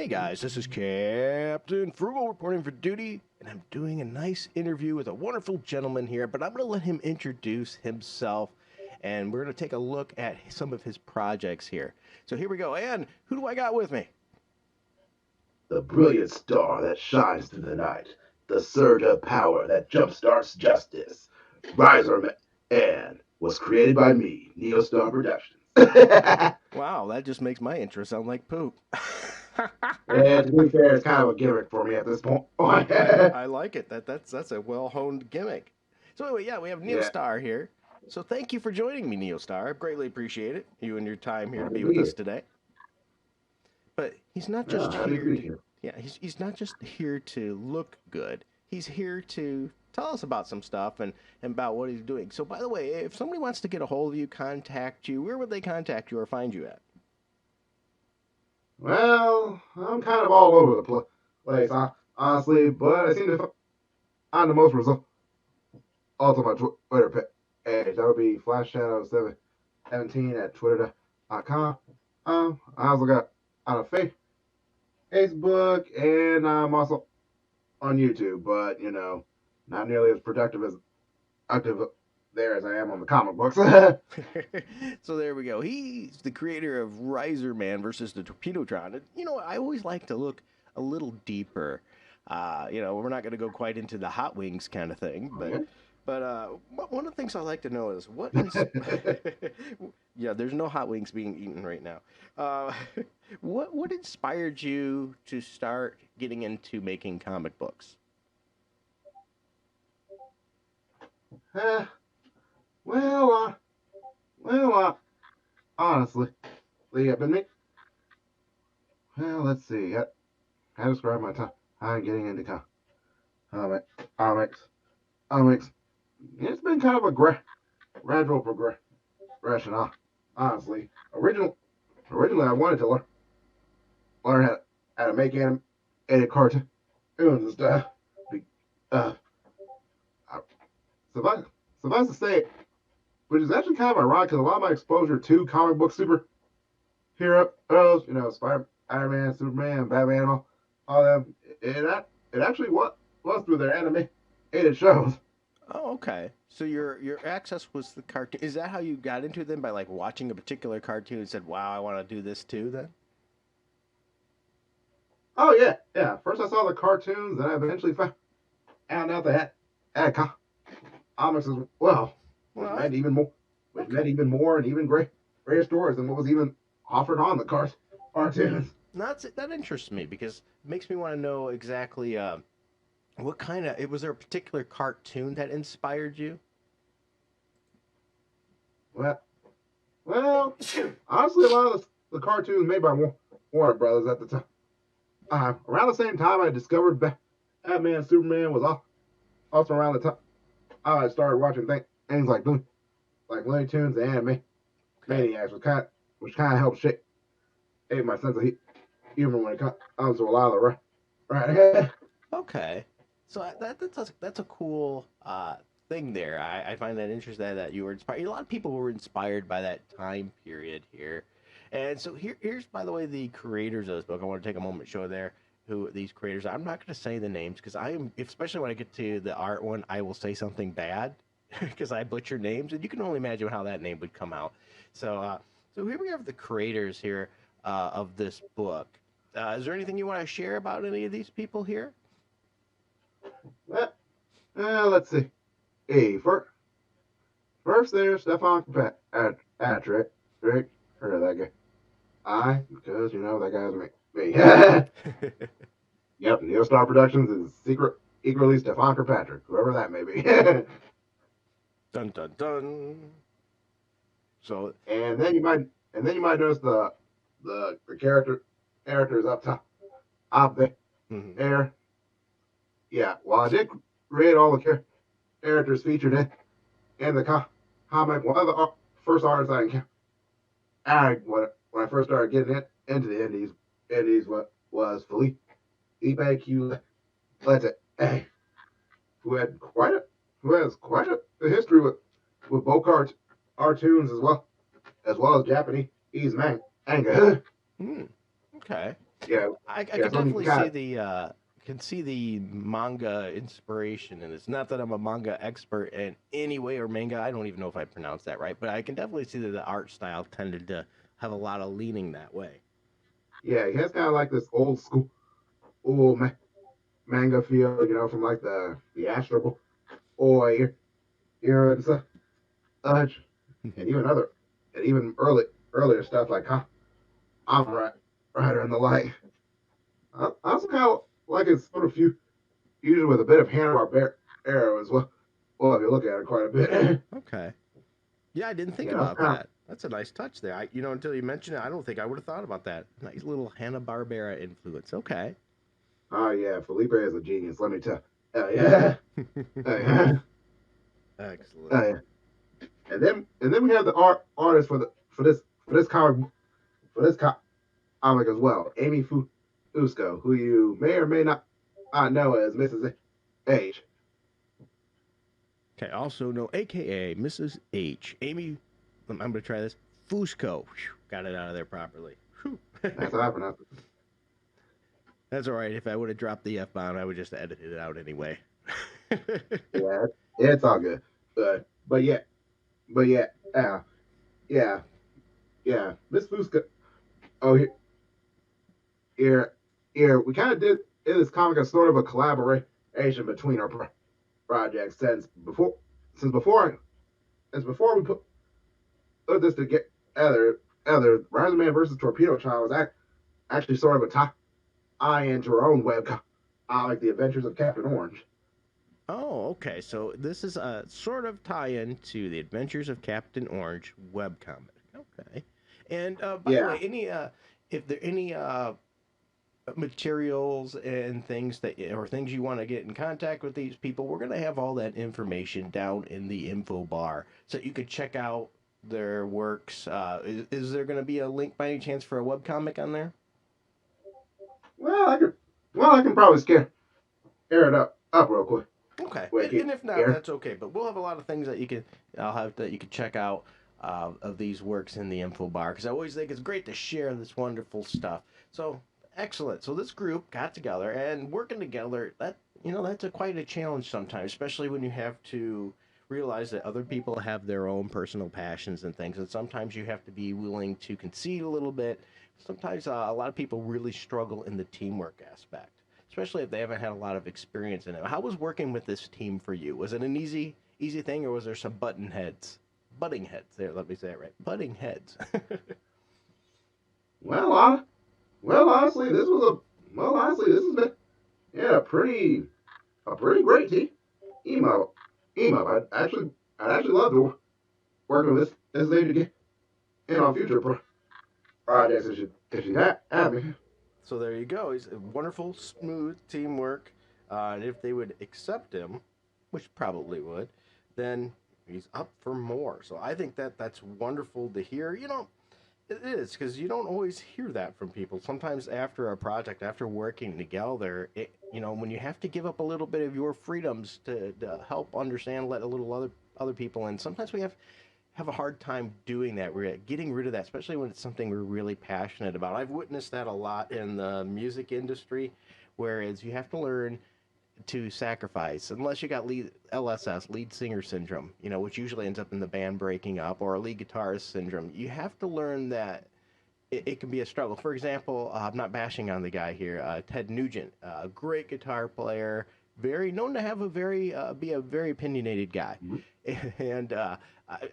guys, this is Captain Frugal reporting for duty, and I'm doing a nice interview with a wonderful gentleman here, but I'm going to let him introduce himself, and we're going to take a look at some of his projects here. So here we go, and who do I got with me? The brilliant star that shines through the night, the surge of power that jumpstarts justice. Rizerman and was created by me, Neostar Productions. Wow, that just makes my intro sound like poop. And to be fair, it's kind of a gimmick for me at this point. I like it. That's a well-honed gimmick. So anyway, yeah, we have Yeah, Neostar here. So thank you for joining me, Neostar. I greatly appreciate it. You and your time here to happy be to be with us here. today. But he's not No, just happy to here be to, here. yeah, he's not just here to look good. He's here to tell us about some stuff and about what he's doing. So by the way, if somebody wants to get a hold of you, contact you, where would they contact you or find you at? Well, I'm kind of all over the place, honestly, but I seem to find the most results on my Twitter page. That would be FlashShadow717 at twitter.com. I also got on a Facebook, and I'm also on YouTube, but not nearly as productive as active there as I am on the comic books. So there we go. He's the creator of Rizerman versus the Torpedotron. And, I always like to look a little deeper. We're not going to go quite into the hot wings kind of thing, Oh, but yeah. one of the things I like to know is yeah, there's no hot wings being eaten right now. Uh, what inspired you to start getting into making comic books? uh, well, uh, well, honestly, I've been well, let's see. How to describe my time? I'm getting into comic, comics. Comics. It's been kind of a gradual progression. Honestly, originally I wanted to learn how to make animated cartoons and stuff. Uh, suffice, suffice to say, which is actually kind of ironic because a lot of my exposure to comic book superheroes, Spider, Iron Man, Superman, Batman, all them, it actually was through their animated shows. Oh, okay. So your access was the cartoon. Is that how you got into them by like watching a particular cartoon and said, "Wow, I want to do this too"? Then. Oh yeah, yeah. First I saw the cartoons, then I eventually found out they had comics as well, which Well, meant even more, okay. and even greater stories than what was even offered on the cartoons. That interests me because it makes me want to know exactly what kind of. Was there a particular cartoon that inspired you? Well, well, honestly, a lot of the cartoons made by Warner Brothers at the time. Around the same time, I discovered Batman, Superman was also around the time I started watching things like Looney Tunes and Anime Okay. Maniacs, which kind of helped shape my sense of humor when it comes to a lot of the right. Okay. So that's a cool thing there. I find that interesting that you were inspired. A lot of people were inspired by that time period here. And so here's, by the way, the creators of this book. I want to take a moment to show there who these creators are. I'm not going to say the names because I am, especially when I get to the art one, I will say something bad because I butcher names, and you can only imagine how that name would come out. So here we have the creators here of this book. Is there anything you want to share about any of these people here? Let's see. Hey, first there's Stefan Patrick. Drake, heard of that guy? Because that guy's me. Yep, Neostar Productions is secret equally Stefan Kirkpatrick, whoever that may be. Dun dun dun. So, and then you might notice the characters up mhm. there. Yeah, well, I did create all the characters featured in the comic. One of the first artists I encountered when I first started getting into the indies was Felipe Q. Who had quite a who has quite a history with both cartoons as well as Japanese manga. Hmm. Okay. Yeah, I yeah. could Some definitely kind see of the can see the manga inspiration in this. Not that I'm a manga expert in any way, or manga. I don't even know if I pronounced that right, but I can definitely see that the art style tended to have a lot of leaning that way. yeah. He has kind of like this old school, old manga feel, from like the Astro Boy era and such, and even other, and even earlier stuff like I'm Rider and the like. I also kind of like it's sort of fusion with a bit of Hanna Barbera as well. Well, if you look at it quite a bit, Okay. Yeah, I didn't think it's about kind of. that. That's a nice touch there. Until you mentioned it, I don't think I would have thought about that. Nice little Hanna Barbera influence. Okay. Oh yeah, Felipe is a genius. Let me tell. Yeah, yeah, Excellent. yeah. And then we have the artist for this comic as well, Amy Fusco, who you may or may not know as Mrs. H. Okay. Also know, AKA Mrs. H. Amy. I'm going to try this. Fusco. Whew, got it out of there properly. Whew. That's how I pronounce it. That's all right. If I would have dropped the F bomb, I would just edit it out anyway. Yeah, it's all good. But yeah, but yeah, yeah, yeah. Miss Fusco. Oh, here, we kind of did in this comic a sort of a collaboration between our projects since before since before we put this together. Ryzerman versus Torpedotron was actually sort of a tie into our own web comic, The Adventures of Captain Orange. Oh, okay. So this is a sort of tie-in to the Adventures of Captain Orange webcomic. Okay. And by the Yeah. way, any if there any materials and things that or things you want to get in contact with these people, we're gonna have all that information down in the info bar so you could check out their works. Is there gonna be a link by any chance for a webcomic on there? Well, I can probably scare it up real quick. Okay, Quick and if not, here. that's okay. But we'll have a lot of things that I'll have that you can check out of these works in the info bar because I always think it's great to share this wonderful stuff. So excellent. So this group got together and working together. That's quite a challenge sometimes, especially when you have to realize that other people have their own personal passions and things, and sometimes you have to be willing to concede a little bit. Sometimes a lot of people really struggle in the teamwork aspect, especially if they haven't had a lot of experience in it. How was working with this team for you? Was it an easy thing, or was there some butting heads? There, let me say it right, butting heads. Well, well, honestly, this has been yeah a pretty great team. Emo. I'd actually love to work with this lady again on future projects if she have me. So there you go. He's a wonderful, smooth teamwork, and if they would accept him, which probably would, then he's up for more. So I think that's wonderful to hear. It is because you don't always hear that from people. Sometimes after a project, after working together, when you have to give up a little bit of your freedoms to help understand, let a little other people in. Sometimes we have a hard time doing that. We're getting rid of that, especially when it's something we're really passionate about. I've witnessed that a lot in the music industry, whereas you have to learn to sacrifice unless you got lead singer syndrome, which usually ends up in the band breaking up, or lead guitarist syndrome. You have to learn that it can be a struggle. For example, I'm not bashing on the guy here, Ted Nugent, a great guitar player, very known to have a very be a very opinionated guy, Mhm. and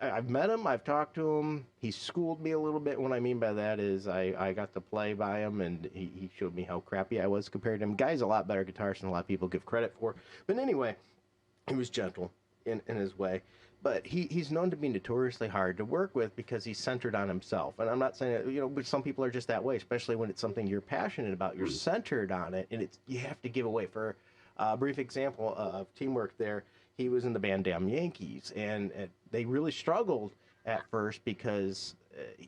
I've met him, I've talked to him. He schooled me a little bit. What I mean by that is I got to play by him, and he showed me how crappy I was compared to him. Guy's a lot better guitarist than a lot of people give credit for. But anyway, he was gentle in his way. But he's known to be notoriously hard to work with because he's centered on himself. And I'm not saying that, but some people are just that way, especially when it's something you're passionate about. You're centered on it, and you have to give away. For a brief example of teamwork there, he was in the band Damn Yankees, and they really struggled at first because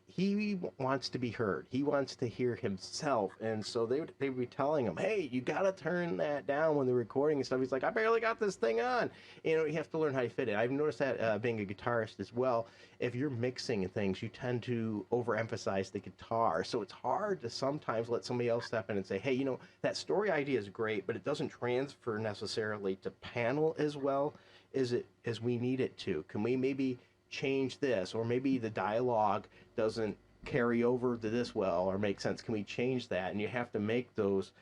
he wants to be heard. He wants to hear himself, and so they would be telling him, "Hey, you got to turn that down when they're recording and stuff." He's like, "I barely got this thing on." You have to learn how to fit it. I've noticed that being a guitarist as well. If you're mixing things, you tend to overemphasize the guitar, so it's hard to sometimes let somebody else step in and say, "Hey, that story idea is great, but it doesn't transfer necessarily to panel as well as we need it to. Can we maybe change this, or maybe the dialogue doesn't carry over to this well or make sense? Can we change that?" And you have to make those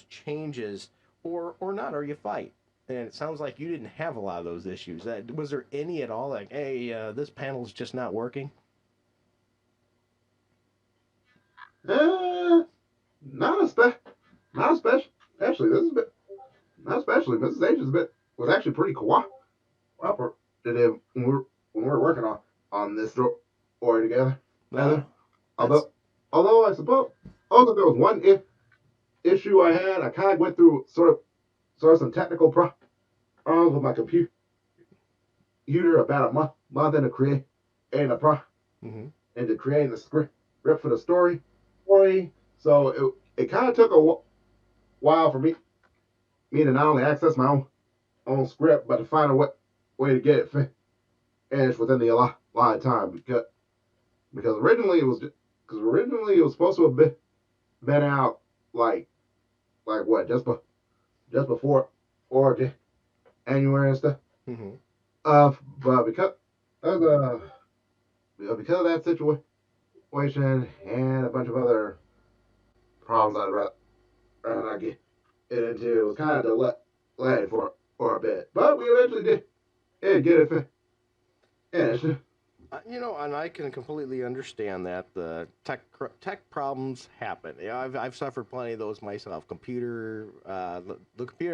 changes, or not, or you fight. And it sounds like you didn't have a lot of those issues. Was there any at all, like, "Hey, this panel's just not working"? Uh, not especially. Not especially. Actually, this is a bit. Not especially. Mrs. H is a bit was actually pretty cooperative when we were working on this story together. Wow, that's Although although I suppose also there was one issue I had. I kind of went through sort of some technical problems with my computer about a month into creating a hmm into creating the script for the story. So it kind of took a while for me to not only access my own script, but to find a way to get it finished within the allotted time, because originally it was supposed to have been out like what, just before or January and stuff. hmm But of the because of that situation and a bunch of other problems I'd rather not get into, it was kind of delayed for a bit. But we eventually did get it finished. And I can completely understand that the tech problems happen. I've suffered plenty of those myself. The computer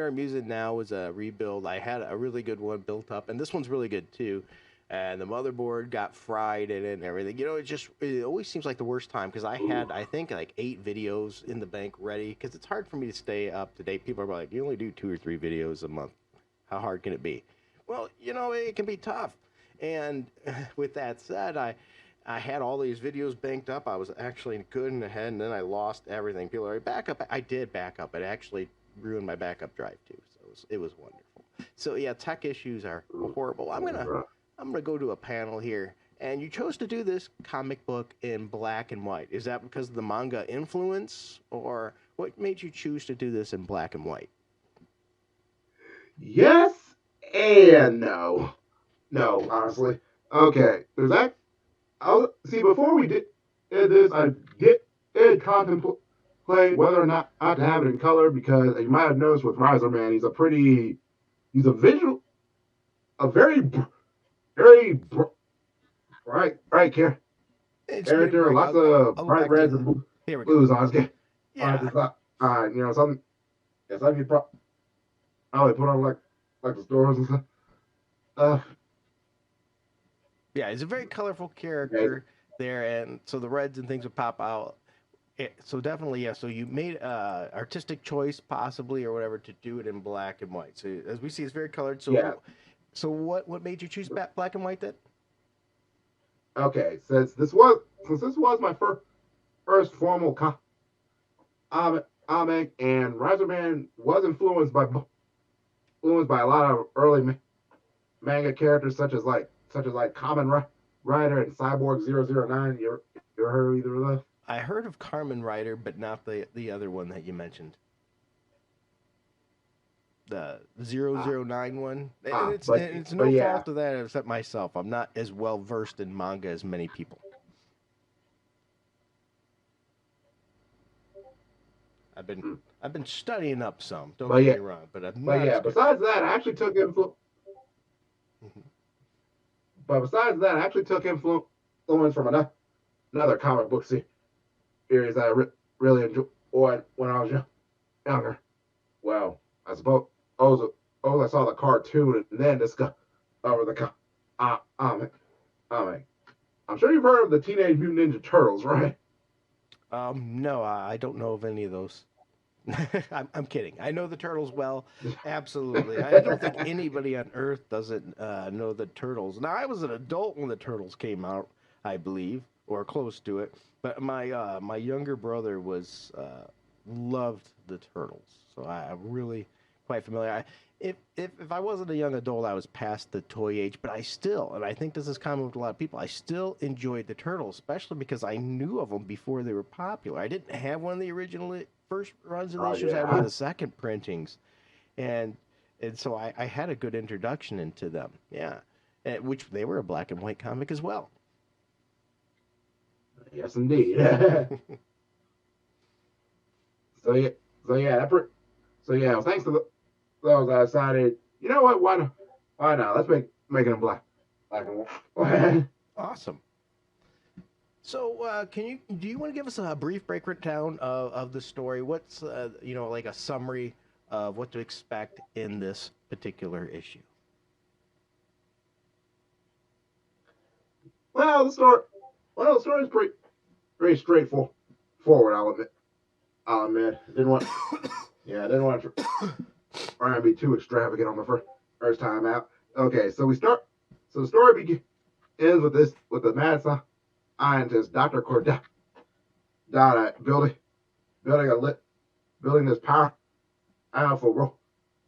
I'm using now is a rebuild. I had a really good one built up, and this one's really good too. And the motherboard got fried in it and everything. It always seems like the worst time, because I had, I think, like 8 videos in the bank ready, because it's hard for me to stay up to date. People are like, "You only do 2 or 3 videos a month. How hard can it be?" Well, it can be tough. And with that said, I had all these videos banked up. I was actually good in the head, and then I lost everything. People are like, "Backup." I did back up. It actually ruined my backup drive too. So it was wonderful. So yeah, tech issues are horrible. I'm gonna go to a panel here. And you chose to do this comic book in black and white. Is that because of the manga influence, or what made you choose to do this in black and white? Yes and no. No, honestly. Okay, there's that. I'll see. Before we did this, I did contemplate whether or not to have it in color, because you might have noticed with Rizerman, he's a visual, a very bright It's very character, bright. lots I'll of go bright back reds to. and Here we go. blues on his skin. On Yeah, his something, yeah, something you probably put on like the stores and stuff. Uh, yeah, he's a very colorful okay, character there, and so the reds and things would pop out. So definitely, yeah. So you made artistic choice, possibly, or whatever, to do it in black and white. So as we see, it's very colored. yeah. So what made you choose black and white then? Okay, since this was my first formal comic, and Rizerman was influenced by a lot of early manga characters, such as Common Rider and Cyborg 009. You ever heard of either of those? I heard of Carmen Rider, but not the other one that you mentioned, the zero Ah, zero nine one. And ah, it's but and it's but no yeah, fault of that except myself. I'm not as well versed in manga as many people. I've been mm, I've been studying up some. Don't but get yeah, me wrong, but I'm but not yeah. as good. Mhm. Besides that, I actually took influence from another comic book series that I really enjoyed when I was younger. Well, I suppose I saw the cartoon and then discovered the comic. Comic. I'm sure you've heard of the Teenage Mutant Ninja Turtles, right? No, I don't know of any of those. I'm kidding. I know the turtles well. Absolutely. I don't think anybody on Earth doesn't know the turtles. Now, I was an adult when the turtles came out, I believe. or close to it. But my younger brother was loved the turtles, so I'm really quite familiar. If I wasn't a young adult, I was past the toy age, but I still, and I think this is common with a lot of people, I still enjoyed the turtles, especially because I knew of them before they were popular. I didn't have one of the original first runs of the Oh issues. I had one of yeah. the second printings, and so I had a good introduction into them. Yeah, which they were a black and white comic as well. Yes, indeed. so yeah, so yeah, so yeah. Well, thanks to those, I decided, you know what? Why not? Why not? Let's make them black and white. Awesome. So, do you want to give us a brief breakdown of the story? What's like a summary of what to expect in this particular issue? well, the story, the story's pretty straightforward. Forward, I'll admit. I didn't want to try and be too extravagant on my first time out. Okay, so we start. So the story begins with the mad scientist Doctor Cordell building building a lit building this powerful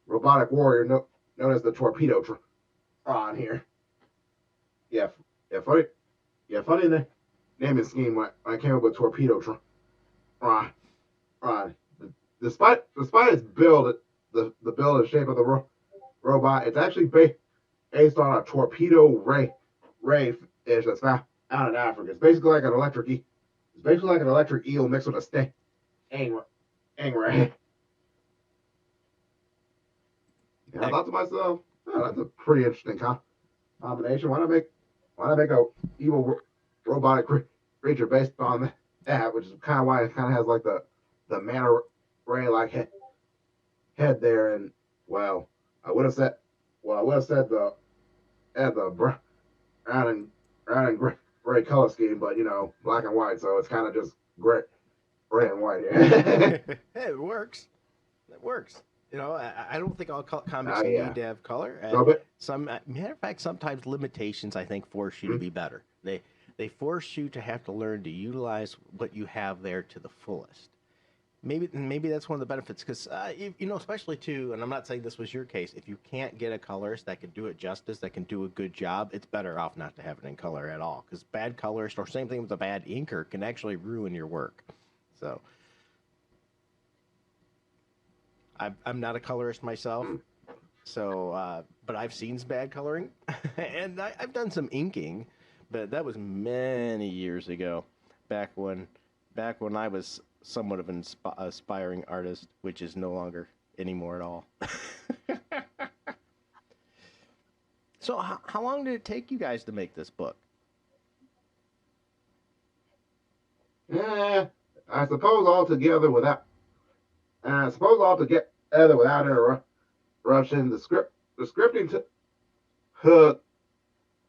robotic warrior known as the Torpedotron on here. Yeah, yeah, funny. Yeah, funny naming scheme when I came up with Torpedotron. Right, right. Despite its build, the build and shape of the robot, it's actually based on a torpedo ray fish that's found out in Africa. It's basically like an It's basically like an electric eel mixed with a stingray. And I thought to myself, oh, that's a pretty interesting combination. Why not make a evil robotic creature based on that, which is kind of why it kind of has like the manta ray like head there. And well, I would have said I would have said the brown and gray color scheme, but black and white, so it's kind of just gray and white here. Hey, it works. It works. I don't think all comics Yeah. need to have color. So, but Matter of fact, sometimes limitations I think force you to mm, be better. They force you to have to learn to utilize what you have there to the fullest. Maybe that's one of the benefits because especially too, and I'm not saying this was your case. If you can't get a colorist that can do it justice, that can do a good job, it's better off not to have it in color at all because bad colorist or same thing with a bad inker can actually ruin your work. So I'm not a colorist myself, mm, so but I've seen some bad coloring, and I've done some inking, but that was many years ago, back when I was somewhat of an aspiring artist, which is no longer anymore at all. So how long did it take you guys to make this book? yeah, I suppose altogether without I suppose altogether without interruption, the scripting took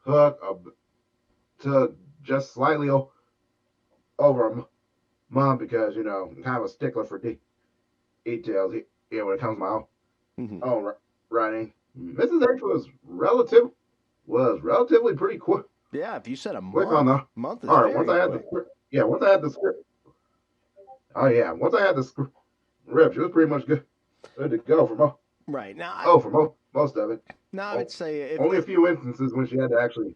took took just slightly over a month because I'm kind of a stickler for details here when it comes to my Hmm. own writing. Mrs. H was relatively pretty Yeah, if you said a quick on month, the. month is All right, once very I had the quick. script, yeah, once I had the script, oh yeah, once I had the script, she was pretty much good to go for Right now, most of it. I would say if Only a this, few instances when she had to actually.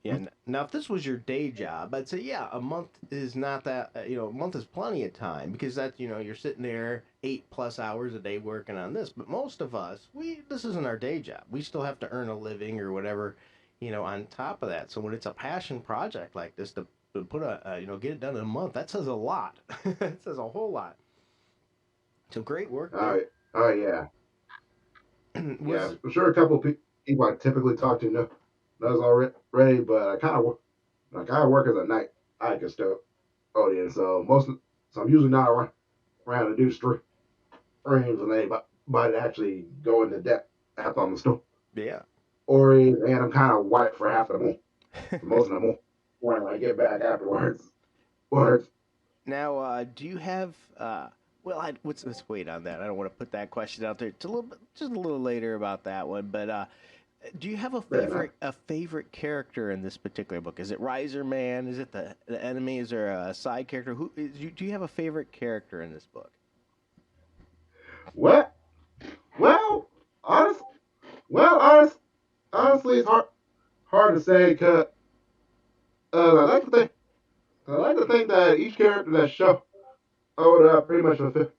yeah. Now, if this was your day job, I'd say yeah, a month is not that. A month is plenty of time because that's you're sitting there 8+ hours a day working on this. But most of us, this isn't our day job. We still have to earn a living or whatever, on top of that. So when it's a passion project like this, to put get it done in a month, that says a lot. It says a whole lot. So great work Oh, there. oh yeah, yeah. Was I'm sure a couple of people I typically talk to knows already, but I kind of work as a night custodian, so I'm usually not around to do streams and anybody to actually go into depth on the yeah. story, and I'm kind of white for half the month, for most of the month when I get back afterwards. Words. Now, do you have? Well, let's wait on that. I don't want to put that question out there. It's a little, just a little later about that one. But Do you have Very nice. a favorite character in this particular book? Is it Rizerman? Is it the enemy? Is there a side character? Do you have a favorite character in this book? Well, well, honest, well, honest, honestly, it's hard to say because I like to think that each character that show pretty much fulfill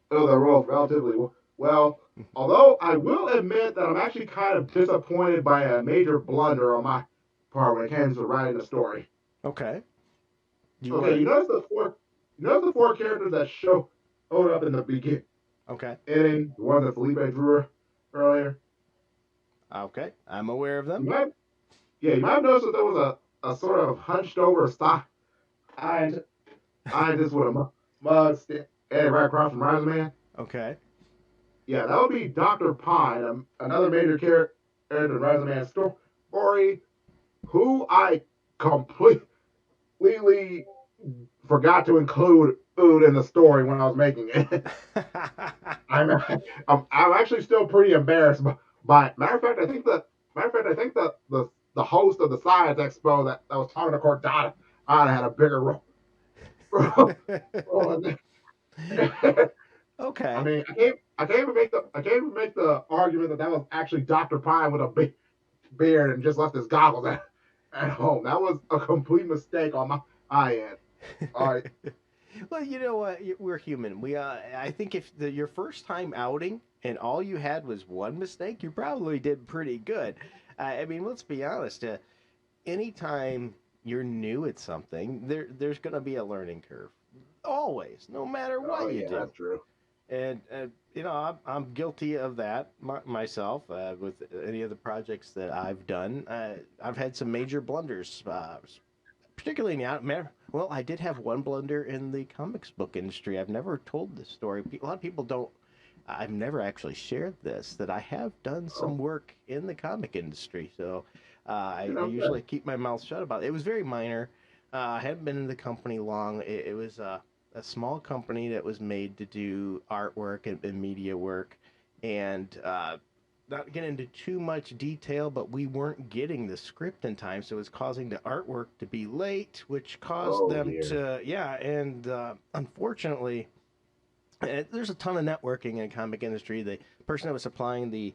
their roles relatively well. Although I will admit that I'm actually kind of disappointed by a major blunder on my part when it comes to writing a story. Okay. Do you Okay, want you notice the four characters that showed up in the beginning, to? Okay. the one that Felipe drew earlier. Okay. I'm aware of them. You might, you might have noticed that there was a sort of hunched over style I just with a mug standing right across from Rizerman. Okay. Yeah, that would be Dr. Pine, another major character in Rizerman's story, who I completely forgot to include in the story when I was making it. I'm, I'm actually still pretty embarrassed by matter of fact, I think that the host of the science expo that was talking to Cordata had a bigger role in there. I Okay. mean, I can't even make the argument that was actually Dr. Pine with a big beard and just left his goggles at home. That was a complete mistake on my end. All right. Well, you know what? We're human. I think if your first time outing and all you had was one mistake, you probably did pretty good. I mean, let's be honest. Anytime you're new at something, there's going to be a learning curve. Always, no matter Oh what you yeah, do. that's true. And you know, I'm guilty of that myself with any of the projects that I've done. I've had some major blunders, particularly in the well, I did have one blunder in the comics book industry. I've never told this story. A lot of people don't. I've never actually shared this, that I have done Oh, some work in the comic industry. So I okay. usually keep my mouth shut about it. It was very minor. I hadn't been in the company long. It was a small company that was made to do artwork and media work. And not get into too much detail, but we weren't getting the script in time, so it was causing the artwork to be late, which caused Oh them dear. to, yeah, and unfortunately, there's a ton of networking in the comic industry. The person that was supplying the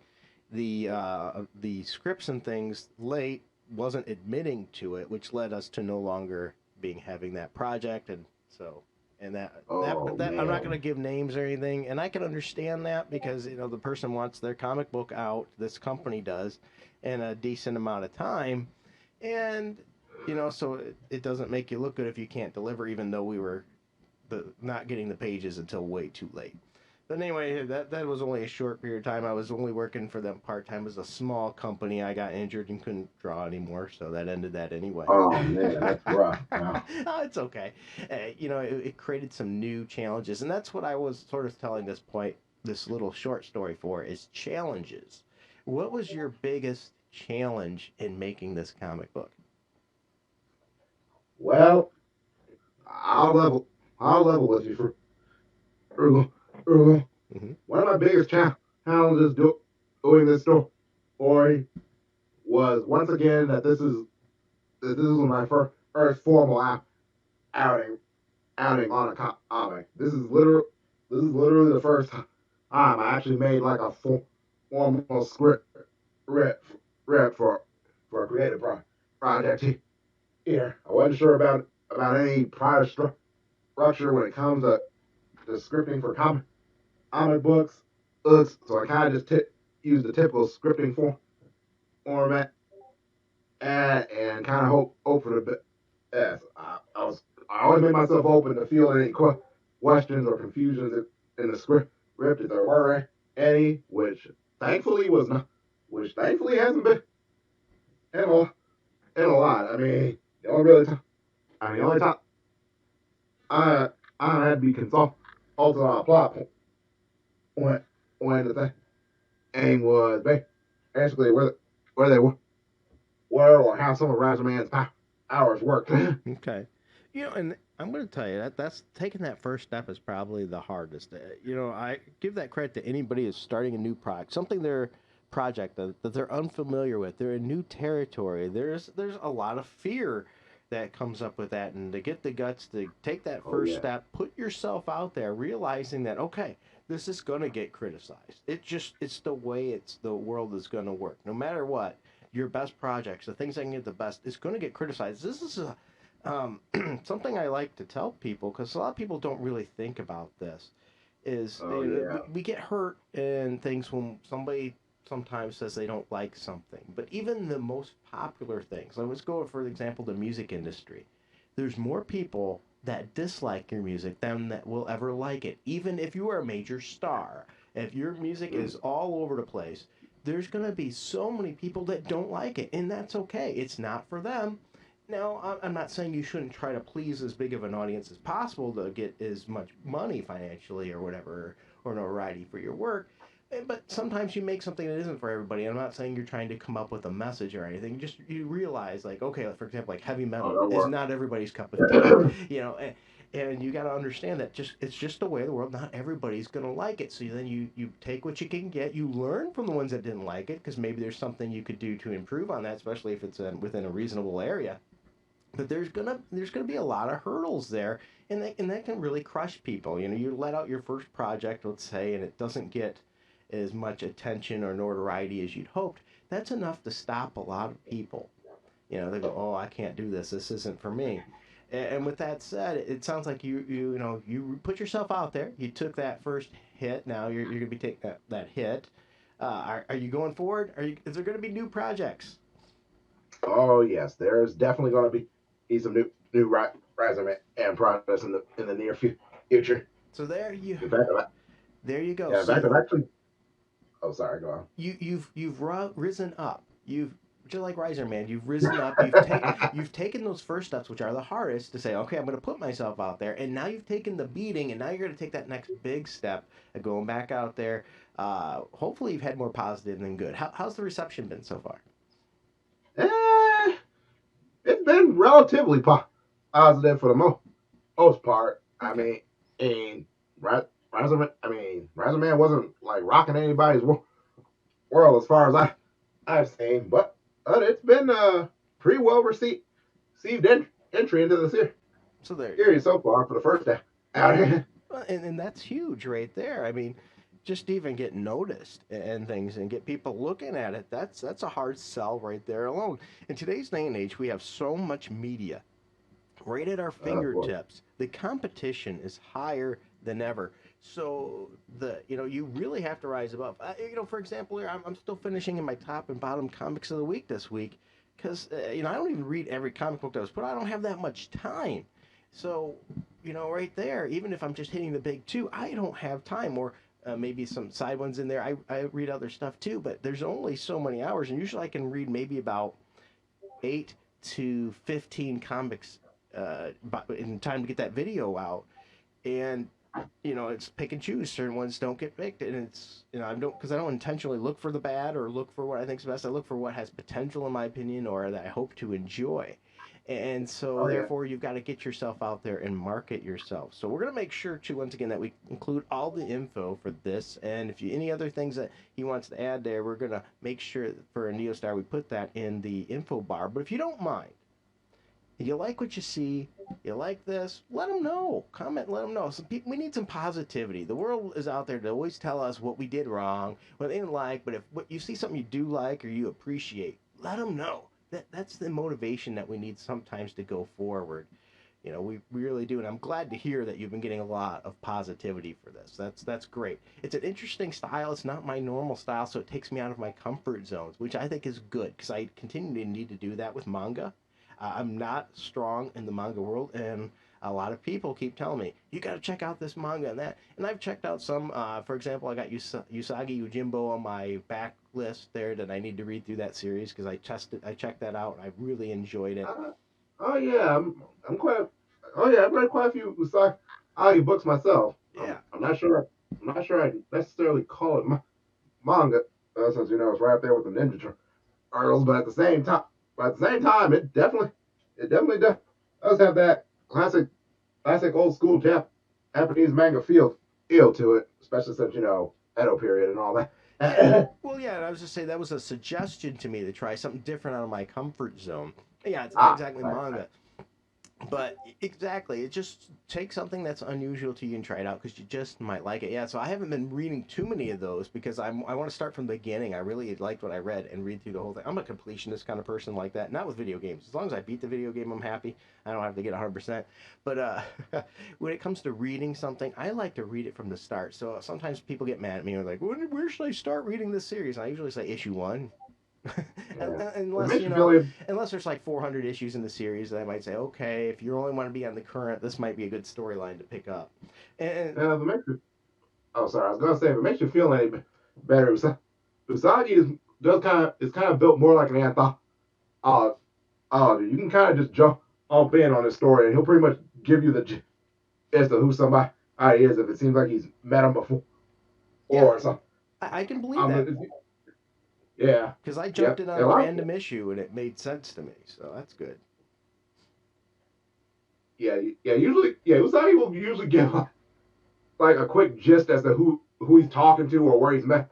scripts and things late wasn't admitting to it, which led us to no longer being having that project, and so and Oh that I'm not going to man. give names or anything, and I can understand that because you know the person wants their comic book out, this company does, in a decent amount of time, and you know so it doesn't make you look good if you can't deliver, even though we were not getting the pages until way too late. But anyway, that was only a short period of time. I was only working for them part time. It was a small company. I got injured and couldn't draw anymore, so that ended that anyway. Oh man, that's rough. Wow. Oh, it's okay. You know, it created some new challenges, and that's what I was sort of telling this little short story for is challenges. What was your biggest challenge in making this comic book? Well, I'll level I'll level with you for Frugal. Frugal. Hmm. One of my biggest challenges doing this story was once again that this is my first formal outing outing on a comic. This is literally the first time I actually made like a formal script rep, rep for a creative project here. I wasn't sure about any prior structure when it comes to scripting for comic books. So I kind of just used the typical scripting format and kind of hope for the best. I always made myself open to field any questions or confusions in the script if there were any, thankfully was not, which thankfully hasn't been in in a lot. I mean, the only really time, the only time I I had to be consulted on a plot point when the thing was basically where they were or how some of Rizerman's powers worked. Okay. You know, and I'm going to tell you that's taking that first step is probably the hardest. You know, I give that credit to anybody who's starting a new product, something they're project that they're unfamiliar with. They're in new territory. There's a lot of fear that comes up with that, and to get the guts to take that Oh first yeah. step, put yourself out there, realizing that okay, this is going to get criticized. It's the way the world is going to work. No matter what, your best projects, the things that can get the best, is going to get criticized. This is a something I like to tell people because a lot of people don't really think about this. Is Oh yeah. we get hurt in things when somebody sometimes says they don't like something. But even the most popular things, let's go for example the music industry. There's more people that dislike your music than that will ever like it. Even if you are a major star, if your music is all over the place, there's going to be so many people that don't like it, and that's okay. It's not for them. Now, I'm not saying you shouldn't try to please as big of an audience as possible to get as much money financially or whatever, or notoriety for your work. But sometimes you make something that isn't for everybody. I'm not saying you're trying to come up with a message or anything. Just you realize, like, okay, for example, like heavy Oh, metal that is work. not everybody's cup of tea, you know. And you got to understand that it's just the way of the world. Not everybody's gonna like it. So then you take what you can get. You learn from the ones that didn't like it because maybe there's something you could do to improve on that, especially if it's within a reasonable area. But there's gonna be a lot of hurdles there, and that can really crush people. You know, you let out your first project, let's say, and it doesn't get as much attention or notoriety as you'd hoped. That's enough to stop a lot of people. You know, they go, "Oh, I can't do this. This isn't for me." And with that said, it sounds like you know you put yourself out there. You took that first hit. Now you're gonna be taking that hit. Are you going forward? Is there going to be new projects? Oh yes, there's definitely going to be some new Rizerman and products in the near future. So In fact, there you go. yeah, in So fact, I've actually. Oh, sorry, go you've risen up. You've just like Rizerman, you've risen up. on. You've taken those first steps, which are the hardest, to say, okay, I'm going to put myself out there, and now you've taken the beating, and now you're going to take that next big step of going back out there. Hopefully, you've had more positive than good. How's the reception been so far? Eh, it's been relatively positive for the most part. I Okay. mean, and Rizerman wasn't like rocking anybody's world as far as I've seen, but it's been pretty well received entry into the So there, series so far for the first out here. well, and that's huge right there. I mean, just to even get noticed and things and get people looking at it, that's a hard sell right there alone. In today's day and age, we have so much media right at our Of course. fingertips. The competition is higher than ever. So you really have to rise above. For example, here I'm still finishing in my top and bottom comics of the week this week because I don't even read every comic book that was put out. I don't have that much time. So right there, even if I'm just hitting the big two, I don't have time. Or maybe some side ones in there. I read other stuff too, but there's only so many hours, and usually I can read maybe about 8 to 15 comics in time to get that video out. And it's pick and choose. Certain ones don't get picked, and it's I don't because I don't intentionally look for the bad or look for what I think's best. I look for what has potential, in my opinion, or that I hope to enjoy. And so, Oh yeah. therefore, you've got to get yourself out there and market yourself. So, we're going to make sure, too, once again, that we include all the info for this. And if any other things that he wants to add there, we're going to make sure that for a Neostar we put that in the info bar. But if you don't mind, you like what you see, you like this, let them know. Comment, let them know. We need some positivity. The world is out there to always tell us what we did wrong, what they didn't like. But if you see something you do like or you appreciate, let them know. That's the motivation that we need sometimes to go forward. We really do, and I'm glad to hear that you've been getting a lot of positivity for this. That's great. It's an interesting style. It's not my normal style, so it takes me out of my comfort zones, which I think is good because I continue to need to do that with manga. I'm not strong in the manga world, and a lot of people keep telling me you got to check out this manga and that. And I've checked out some. For example, I got Usagi Yojimbo on my back list there that I need to read through that series because I checked that out and I really enjoyed it. Uh, oh yeah, I'm quite. Oh yeah, I've read quite a few Usagi books myself. Yeah. I'm not sure. I'm not sure I necessarily call it manga, since it's right up there with the Ninja Turtles. But at the same time, it definitely does have that classic old school Japanese manga feel to it, especially since Edo period and all that. Yeah. Well, yeah, and I was just saying that was a suggestion to me to try something different out of my comfort zone. Yeah, it's not exactly Right. manga, but exactly, it just take something that's unusual to you and try it out because you just might like it. Yeah, so I haven't been reading too many of those because I want to start from the beginning. I really liked what I read and read through the whole thing. I'm a completionist kind of person like that. Not with video games. As long as I beat the video game, I'm happy. I don't have to get 100%. But when it comes to reading something, I like to read it from the start. So sometimes people get mad at me and they're like, where should I start reading this series? And I usually say issue one. Yeah. It unless makes you feel it. unless there's like 400 issues in the series, then I might say, okay, if you only want to be on the current, this might be a good storyline to pick up. And If it makes you, oh, sorry. I was gonna say if it makes you feel any better, Usagi does kind of built more like an anthology. You can kind of just jump in on this story, and he'll pretty much give you the gist of who somebody is if it seems like he's met him before yeah, or something. I can believe Um, that yeah, because I jumped yep. in on A a lot. random issue and it made sense to me, so that's good. Yeah. Usually, Usagi will usually give like a quick gist as to who he's talking to or where he's met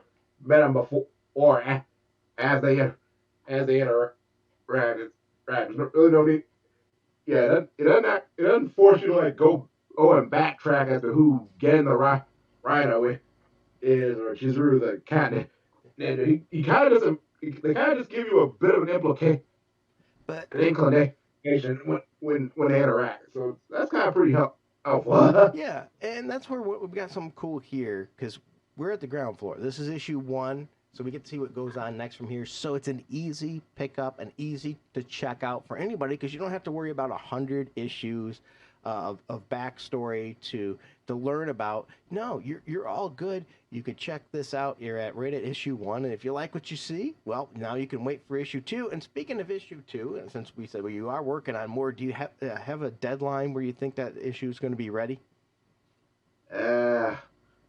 him before, or as they interact. Right. There's really no need. Yeah, it doesn't force you to like go and backtrack as to who getting the Rhino is or Chizuru the cat. And he kind of doesn't. They kind of just give you a bit of an But inclination when they interact. So that's kind of pretty helpful. yeah, and that's where we've got something cool here because we're at the ground floor. This is issue one, so we get to see what goes on next from here. So it's an easy pickup and easy to check out for anybody because you don't have to worry about 100 issues of backstory to learn about. No, you're all good. You could check this out. You're right at issue one, and if you like what you see, well, now you can wait for issue two. And speaking of issue two, and since we said well, you are working on more, do you have a deadline where you think that issue is going to be ready? uh,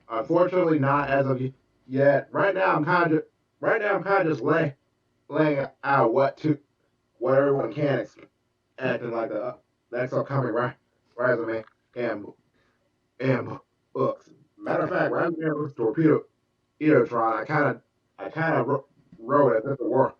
Unfortunately, not as of yet. I'm kind of just laying out what everyone can expect in like the next upcoming Ryzerman and and books. Matter of Okay. fact, Ryzerman books Torpedotron. I kind of wrote it as if it were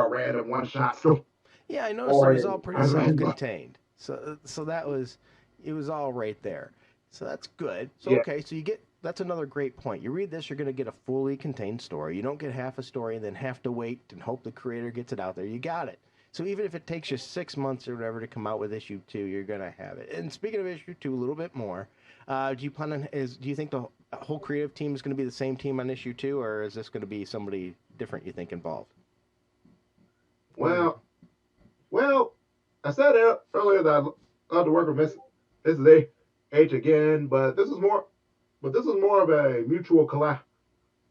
a random one shot story Yeah, I noticed it or was all pretty a self-contained. So that was it was all right there. So that's good. So yeah. okay, so you get that's another great point. You read this, you're going to get a fully contained story. You don't get half a story and then have to wait and hope the creator gets it out there. You got it. So even if it takes you 6 months or whatever to come out with issue two, you're going to have it. And speaking of issue two, a little bit more. Do you plan on do you think the whole creative team is going to be the same team on issue two, or is this going to be somebody different you think involved? Or Well, well, I said earlier that I'd love to work with Mrs. H again, this is more of a mutual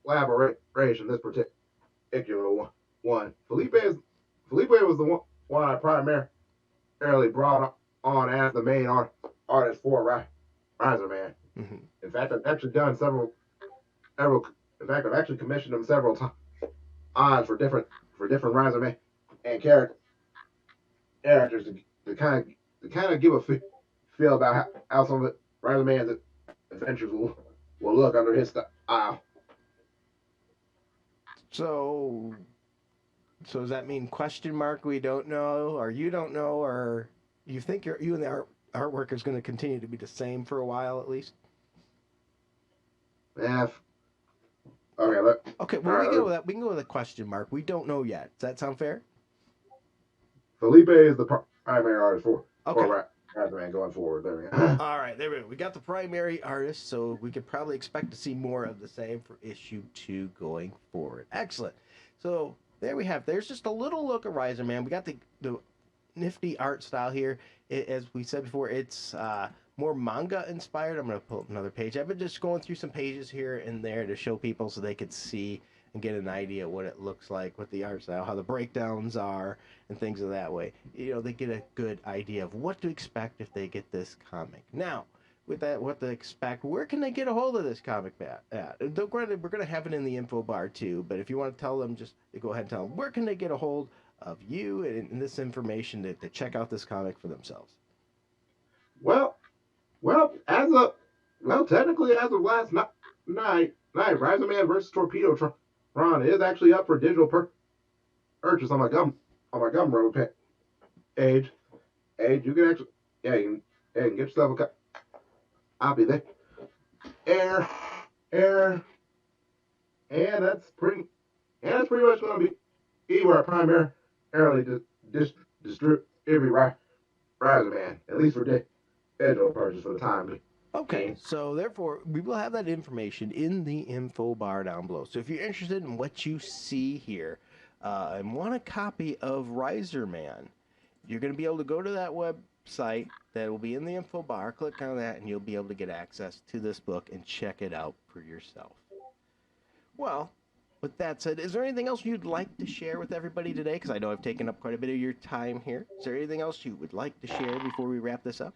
collaboration. This particular one. Felipe was the one I primarily brought on as the main artist for Ryzerman. mhm. In fact, I've actually done several. In fact, I've actually commissioned him several times for different Ryzerman and characters to kind of give a feel about how some of Ryzerman's adventures will look under his style. So So does that mean question mark? We don't know, or you don't know, or you think you and the artwork is going to continue to be the same for a while at least? Yeah. Okay. Look. Okay, All well we go right. with that. We can go with a question mark. We don't know yet. Does that sound fair? Felipe is the primary artist Okay. for Ryzerman going forward. There we go. All right, there we go. We got the primary artist, so we could probably expect to see more of the same for issue two going forward. Excellent. So there we have. There's just a little look at Riser Man. We got the nifty art style here. As we said before, it's more manga inspired. I'm going to pull up another page. I've been just going through some pages here and there to show people so they could see and get an idea what it looks like, what the art style, how the breakdowns are, and things of that way. You know, they get a good idea of what to expect if they get this comic. Now, with that, what to expect, where can they get a hold of this comic at? We're going to have it in the info bar too, but if you want to tell them, just go ahead and tell them where can they get a hold of you and this information to check out this comic for themselves. well, well, as of technically as of last night, Ryzerman versus Torpedotron Ron is actually up for digital purchase on my Gumroad page. Age, you can actually yeah, you can get yourself a copy there. Air, air, and that's pretty much going to be where I primarily distribute Ryzerman, at least for digital purchase for the time Okay, being. so therefore, we will have that information in the info bar down below. So if you're interested in what you see here and want a copy of Rizerman, you're going to be able to go to that website that will be in the info bar, click on that, and you'll be able to get access to this book and check it out for yourself. Well, with that said, is there anything else you'd like to share with everybody today? Because I know I've taken up quite a bit of your time here. Is there anything else you would like to share before we wrap this up?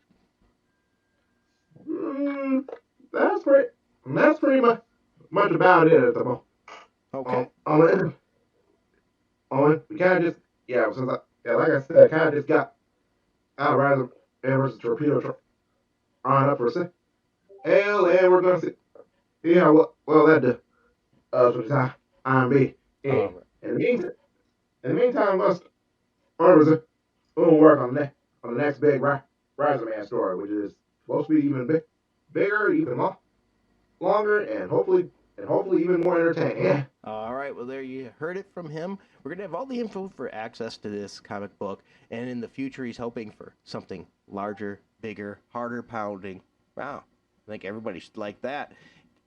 Mm, that's pretty. That's pretty much about it at the moment. Okay. On we kind of just since like I said, I kind of just got out rather versus Torpedotron up for a second. And we're gonna see how well that does for the time being. All In right. the meantime, us others will work on the next big Ryzerman story, which is supposed to be even bigger, even longer, and hopefully even more entertaining. Yeah. All right, well, there you heard it from him. We're going to have all the info for access to this comic book, and in the future, he's hoping for something larger, bigger, harder pounding. Wow, I think everybody should like that.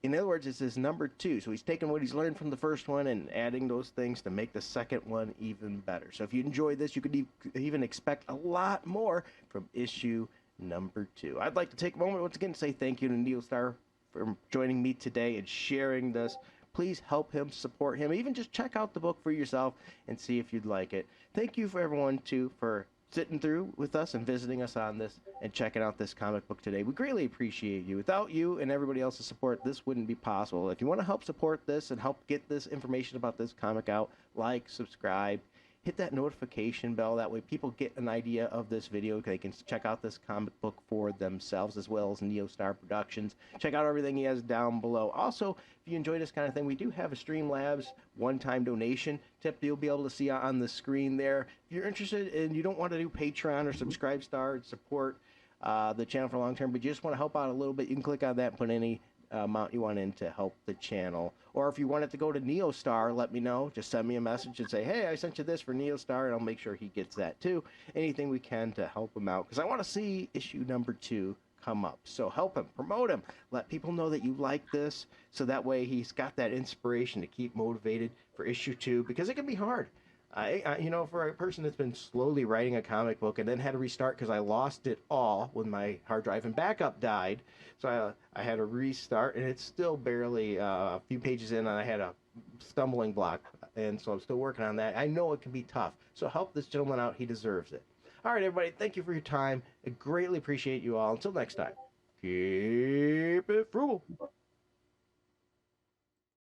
In other words, it's his number 2, so he's taking what he's learned from the first one and adding those things to make the second one even better. So if you enjoyed this, you could even expect a lot more from issue number 2. I'd like to take a moment once again to say thank you to Neostar for joining me today and sharing this. Please help him, support him, even just check out the book for yourself and see if you'd like it. Thank you for everyone too for sitting through with us and visiting us on this and checking out this comic book today. We greatly appreciate you. Without you and everybody else's support, this wouldn't be possible. If you want to help support this and help get this information about this comic out, like, subscribe, hit that notification bell. That way people get an idea of this video. They can check out this comic book for themselves, as well as Neostar Productions. Check out everything he has down below. Also, if you enjoy this kind of thing, we do have a Streamlabs one-time donation tip you'll be able to see on the screen there. If you're interested and you don't want to do Patreon or Subscribe Star and support the channel for long term, but you just want to help out a little bit, you can click on that and put any amount you want in to help the channel. Or if you want it to go to Neostar, let me know. Just send me a message and say, hey, I sent you this for Neostar, and I'll make sure he gets that too. Anything we can to help him out, because I want to see issue number 2 come up. So help him, promote him, let people know that you like this, so that way he's got that inspiration to keep motivated for issue 2, because it can be hard. You know, for a person that's been slowly writing a comic book and then had to restart because I lost it all when my hard drive and backup died. So I had to restart, and it's still barely a few pages in, and I had a stumbling block, and so I'm still working on that. I know it can be tough, so help this gentleman out. He deserves it. All right, everybody, thank you for your time. I greatly appreciate you all. Until next time, keep it frugal.